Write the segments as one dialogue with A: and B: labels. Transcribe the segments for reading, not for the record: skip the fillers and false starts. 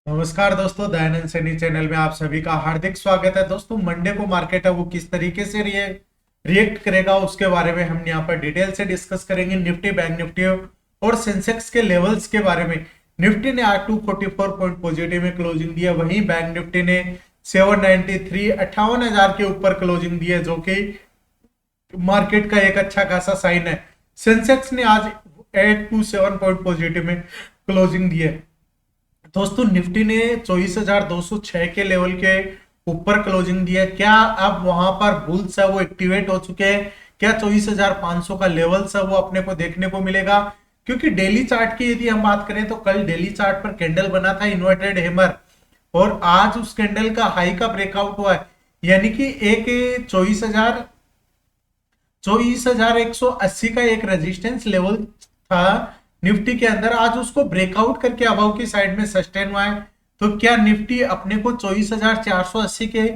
A: नमस्कार दोस्तों, दयानंद सैनी चैनल में आप सभी का हार्दिक स्वागत है। दोस्तों, मंडे को मार्केट है वो किस तरीके से रिएक्ट करेगा उसके बारे में हम यहाँ पर डिटेल से डिस्कस करेंगे। निफ्टी, बैंक निफ्टी और सेंसेक्स के लेवल्स के बारे में। निफ्टी ने आज 244 पॉइंट पॉजिटिव में क्लोजिंग दिया, वहीं बैंक निफ्टी ने 793 58,000 के ऊपर क्लोजिंग दी है, जो कि मार्केट का एक अच्छा खासा साइन है। सेंसेक्स ने आज 827 पॉइंट पॉजिटिव में क्लोजिंग दी है। दोस्तों, निफ्टी ने 24,206 के लेवल के ऊपर क्लोजिंग दिया। क्या अब वहां पर बुल्स है वो एक्टिवेट हो चुके हैं? क्या 24,500 का लेवल है वो अपने को देखने को मिलेगा? क्योंकि डेली चार्ट की यदि हम बात करें तो कल डेली चार्ट पर कैंडल बना था इन्वर्टेड हैमर, और आज उस कैंडल का हाई का ब्रेकआउट हुआ है। यानी कि एक 24,180 का एक रेजिस्टेंस लेवल था निफ्टी के अंदर, आज उसको ब्रेकआउट करके अबव की साइड में सस्टेन हुआ है। तो क्या निफ्टी अपने को 24,480 के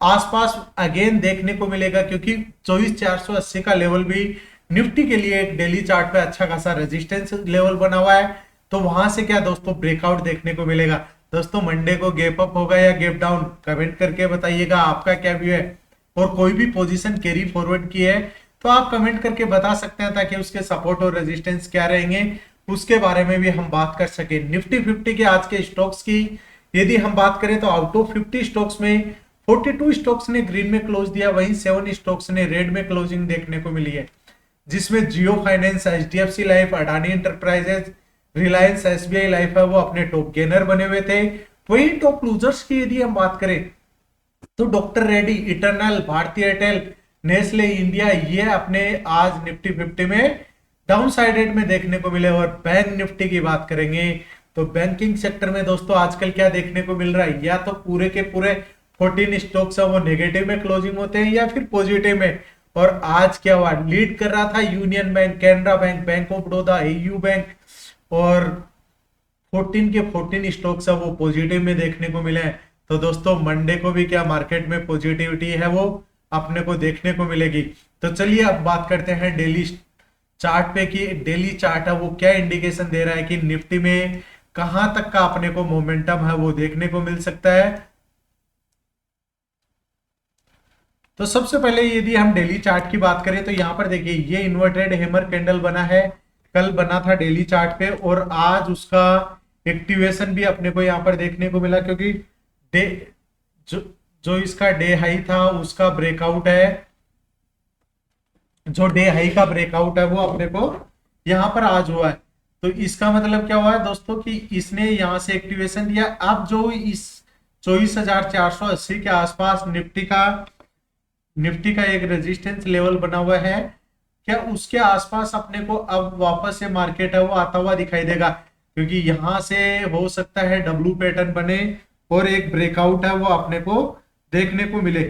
A: आसपास अगेन देखने को मिलेगा? क्योंकि 24,480 का लेवल भी निफ्टी के लिए एक डेली चार्ट पे अच्छा खासा रेजिस्टेंस लेवल बना हुआ है। तो वहां से क्या दोस्तों ब्रेकआउट देखने को मिलेगा? दोस्तों, मंडे को गैप अप होगा या गैप डाउन, कमेंट करके बताइएगा आपका क्या व्यू है। और कोई भी पोजीशन कैरी फॉरवर्ड की है तो आप कमेंट करके बता सकते हैं, ताकि उसके सपोर्ट और रेजिस्टेंस क्या रहेंगे उसके बारे में भी हम बात कर सके। निफ्टी 50 के आज के स्टॉक्स की यदि हम बात करें तो आउट ऑफ 50 स्टॉक्स में 42 स्टॉक्स ने ग्रीन में क्लोज दिया, वहीं 7 स्टॉक्स ने रेड में क्लोजिंग देखने को मिली है, जिसमें Jio finance, HDFC life, Adani enterprises, Reliance, SBI life है वो अपने टॉप गेनर बने हुए थे। वहीं टॉप लूजर्स की यदि हम बात करें तो doctor Reddy, Eternal, Bharti Airtel, Nestle India, ये अपने आज निफ्टी 50 में डाउन साइडेड में देखने को मिले। और बैंक निफ्टी की बात करेंगे तो बैंकिंग सेक्टर में दोस्तों आजकल क्या देखने को मिल रहा है, या तो पूरे के पूरे 14 स्टॉक्स है वो नेगेटिव में क्लोजिंग होते हैं या फिर पॉजिटिव में। और आज क्या हुआ, लीड कर रहा था union bank, Canara bank, bank of Baroda, AU bank, और 14 के 14 स्टॉक्स है वो पॉजिटिव में देखने को मिले हैं। तो दोस्तों, मंडे को भी क्या मार्केट में पॉजिटिविटी है वो अपने को देखने को मिलेगी। तो चलिए अब बात करते हैं डेली चार्ट पे कि डेली चार्ट है वो क्या इंडिकेशन दे रहा है कि निफ्टी में कहां तक का अपने को मोमेंटम है वो देखने को मिल सकता है। तो सबसे पहले यदि हम डेली चार्ट की बात करें तो यहाँ पर देखिए, ये इन्वर्टेड हैमर कैंडल बना है, कल बना था डेली चार्ट पे, और आज उसका एक्टिवेशन भी अपने को यहाँ पर देखने को मिला, क्योंकि डे जो जो इसका डे हाई था उसका ब्रेकआउट है। जो डे हाई का ब्रेकआउट है वो अपने को यहाँ पर आज हुआ है। तो इसका मतलब क्या हुआ है दोस्तों कि इसने यहाँ से एक्टिवेशन दिया। अब जो इस 24,480 के आसपास निफ्टी का एक रेजिस्टेंस लेवल बना हुआ है, क्या उसके आसपास अपने को अब वापस से मार्केट है वो आता हुआ दिखाई देगा? क्योंकि यहां से हो सकता है डब्ल्यू पैटर्न बने और एक ब्रेकआउट है वो अपने को देखने को मिले।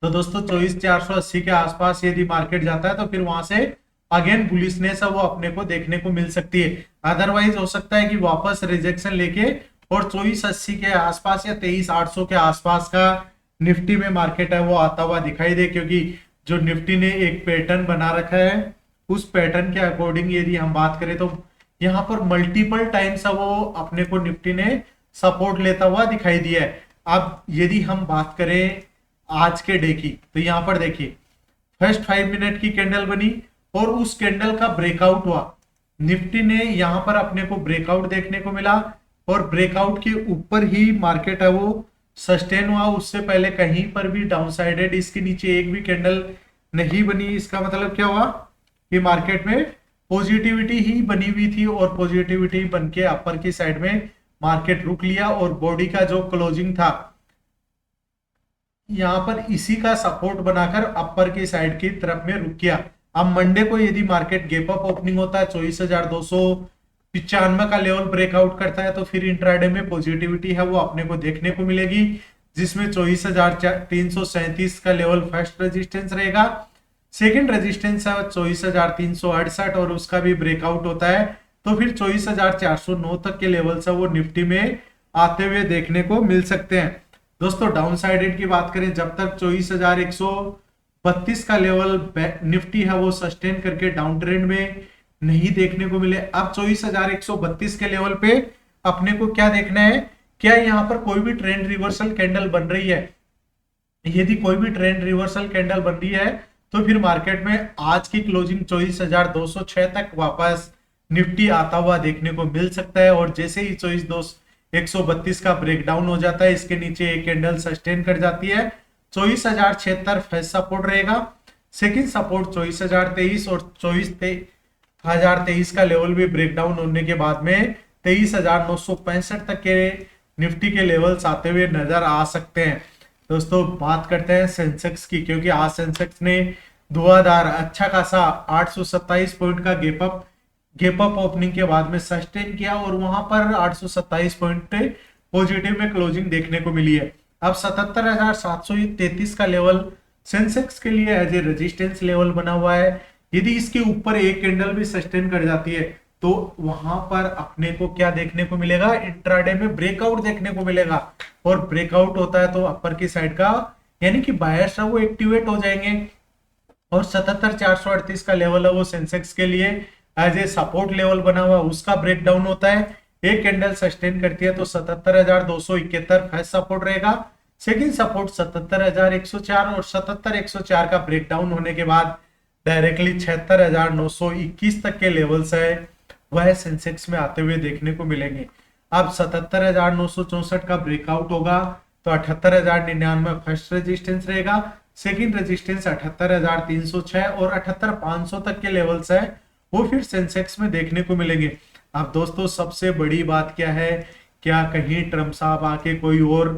A: तो दोस्तों, 24,480 के आसपास यदि मार्केट जाता है तो फिर वहां से अगेन बुलिशनेस है वो अपने को देखने को मिल सकती है। अदरवाइज हो सकता है कि वापस रिजेक्शन लेके और 24,80 के आसपास या 23,800 के आसपास का निफ्टी में मार्केट है वो आता हुआ दिखाई दे, क्योंकि जो निफ्टी ने एक पैटर्न बना रखा है उस पैटर्न के अकॉर्डिंग यदि हम बात करें तो यहाँ पर मल्टीपल टाइम्स वो अपने को निफ्टी ने सपोर्ट लेता हुआ दिखाई दिया है। अब यदि हम बात करें आज के डे की तो यहाँ पर देखिए, फर्स्ट 5 मिनट की कैंडल बनी और उस कैंडल का ब्रेकआउट हुआ। निफ्टी ने यहाँ पर अपने को ब्रेकआउट देखने को मिला और ब्रेकआउट के ऊपर ही मार्केट है वो सस्टेन हुआ। उससे पहले कहीं पर भी डाउनसाइडेड इसके नीचे एक भी कैंडल नहीं बनी। इसका मतलब क्या हुआ कि मार्केट में पॉजिटिविटी ही बनी हुई थी, और पॉजिटिविटी बन के अपर की साइड में मार्केट रुक लिया, और बॉडी का जो क्लोजिंग था यहाँ पर इसी का सपोर्ट बनाकर अपर की साइड की तरफ में रुक गया। अब मंडे को यदि मार्केट गैप अप ओपनिंग होता है, 24,295 का लेवल ब्रेकआउट करता है, तो फिर इंट्राडे में पॉजिटिविटी है वो अपने को देखने को मिलेगी, जिसमें 24,337 का लेवल फर्स्ट रेजिस्टेंस रहेगा। सेकंड रेजिस्टेंस है 24,368 और उसका भी ब्रेकआउट होता है, तो फिर 24,409 तक के लेवल से वो निफ्टी में आते हुए देखने को मिल सकते हैं। दोस्तों, डाउन साइडेड की बात करें, जब तक 24,132 का लेवल निफ्टी है वो सस्टेन करके डाउन ट्रेंड में नहीं देखने को मिले। अब 24,132 के लेवल पे अपने को क्या देखना है, क्या यहाँ पर कोई भी ट्रेंड रिवर्सल कैंडल बन रही है। यदि कोई भी ट्रेंड रिवर्सल कैंडल बन रही है तो फिर मार्केट में आज की क्लोजिंग 24,206 तक वापस निफ्टी आता हुआ देखने को मिल सकता है। और जैसे ही 24,132 का ब्रेकडाउन हो जाता है, इसके नीचे एक कैंडल सस्टेन कर जाती है, 24,076 फर्स्ट सपोर्ट रहेगा। सेकंड सपोर्ट 24,023 और 24,023 का लेवल भी ब्रेकडाउन होने के बाद में 23,965 तक के निफ्टी के लेवल्स आते हुए नजर आ सकते हैं। दोस्तों बात करते हैं सेंसेक्स की, क्योंकि आज सेंसेक्स ने धुआंधार अच्छा खासा 827 पॉइंट का गेप अप ओपनिंग के बाद में सस्टेन किया और वहां पर 827 पॉइंट पॉजिटिव में क्लोजिंग देखने को मिली है। अब 77,733 का लेवल सेंसेक्स के लिए एज ए रेजिस्टेंस लेवल बना हुआ है। यदि इसके ऊपर एक कैंडल भी सस्टेन कर जाती है तो वहां पर अपने को क्या देखने को मिलेगा, इंट्राडे में ब्रेकआउट देखने को मिलेगा। और ब्रेकआउट होता है तो अपर की साइड का यानी कि बायर्स है वो एक्टिवेट हो जाएंगे। और 77,438 का लेवल है वो सेंसेक्स के लिए एज ए सपोर्ट लेवल बना हुआ, उसका ब्रेकडाउन होता है, एक कैंडल सस्टेन करती है तो 77,271 फर्स्ट सपोर्ट रहेगा। सेकंड सपोर्ट 77,104 और 77,104 का ब्रेकडाउन होने के बाद डायरेक्टली 76,921 तक के लेवल्स है वह सेंसेक्स में आते हुए देखने को मिलेंगे। अब 77,964 का ब्रेकआउट होगा तो 78,099 फर्स्ट रेजिस्टेंस रहेगा। सेकंड रेजिस्टेंस 78,306 और 78,500 तक के लेवल्स है वो फिर सेंसेक्स में देखने को मिलेंगे। अब दोस्तों सबसे बड़ी बात क्या है, क्या कहीं ट्रम्प साहब आके कोई और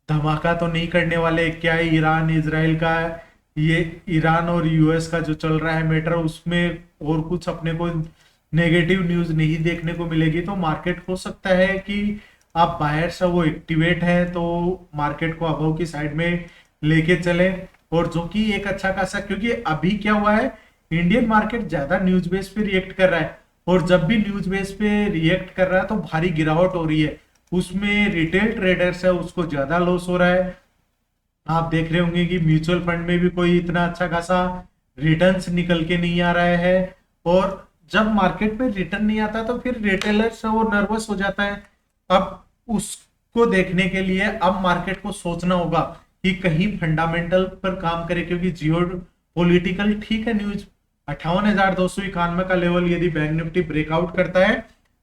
A: धमाका तो नहीं करने वाले? क्या ईरान इजराइल का, ये ईरान और यूएस का जो चल रहा है मैटर, उसमें और कुछ अपने को नेगेटिव न्यूज नहीं देखने को मिलेगी? तो मार्केट हो सकता है कि आप बायर्स वो एक्टिवेट है तो मार्केट को अबव की साइड में लेके चले। और जो कि एक अच्छा खासा, क्योंकि अभी क्या हुआ है, इंडियन मार्केट ज्यादा न्यूज बेस पे रिएक्ट कर रहा है और जब भी न्यूज बेस पे रिएक्ट कर रहा है तो भारी गिरावट हो रही है, उसमें रिटेल ट्रेडर्स है उसको ज्यादा लॉस हो रहा है। आप देख रहे होंगे कि म्यूचुअल फंड में भी कोई इतना अच्छा खासा रिटर्न्स निकल के नहीं आ रहा है। और जब मार्केट में रिटर्न नहीं आता तो फिर रिटेलर्स वो नर्वस हो जाता है। अब उसको देखने के लिए अब मार्केट को सोचना होगा कि कहीं फंडामेंटल पर काम करे, क्योंकि जियो पॉलिटिकल ठीक है न्यूज। 58,291 का लेवल यदि बैंक निफ्टी ब्रेकआउट करता है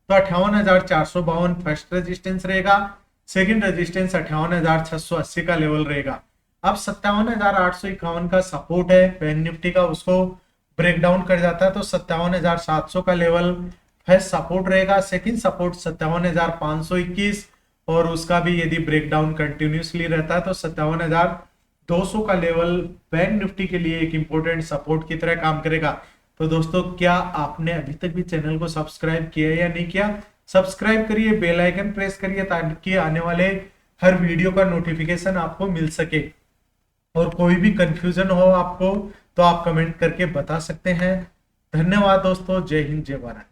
A: तो 58,452 फर्स्ट रेजिस्टेंस रहेगा। सेकंड रेजिस्टेंस 58,680 का लेवल रहेगा। अब 57,851 का सपोर्ट है बैंक निफ्टी का, उसको ब्रेक डाउन कर जाता है तो 57,700 का लेवल फर्स्ट सपोर्ट रहेगा। सेकंड सपोर्ट 57,521 और उसका भी यदि ब्रेक डाउन कंटिन्यूसली रहता है तो 57,200 का लेवल बैंक निफ्टी के लिए एक इंपॉर्टेंट सपोर्ट की तरह काम करेगा। तो दोस्तों क्या आपने अभी तक भी चैनल को सब्सक्राइब किया या नहीं किया? सब्सक्राइब करिए, बेल आइकन प्रेस करिए ताकि आने वाले हर वीडियो का नोटिफिकेशन आपको मिल सके। और कोई भी कंफ्यूजन हो आपको तो आप कमेंट करके बता सकते हैं। धन्यवाद दोस्तों, जय हिंद जय भारत।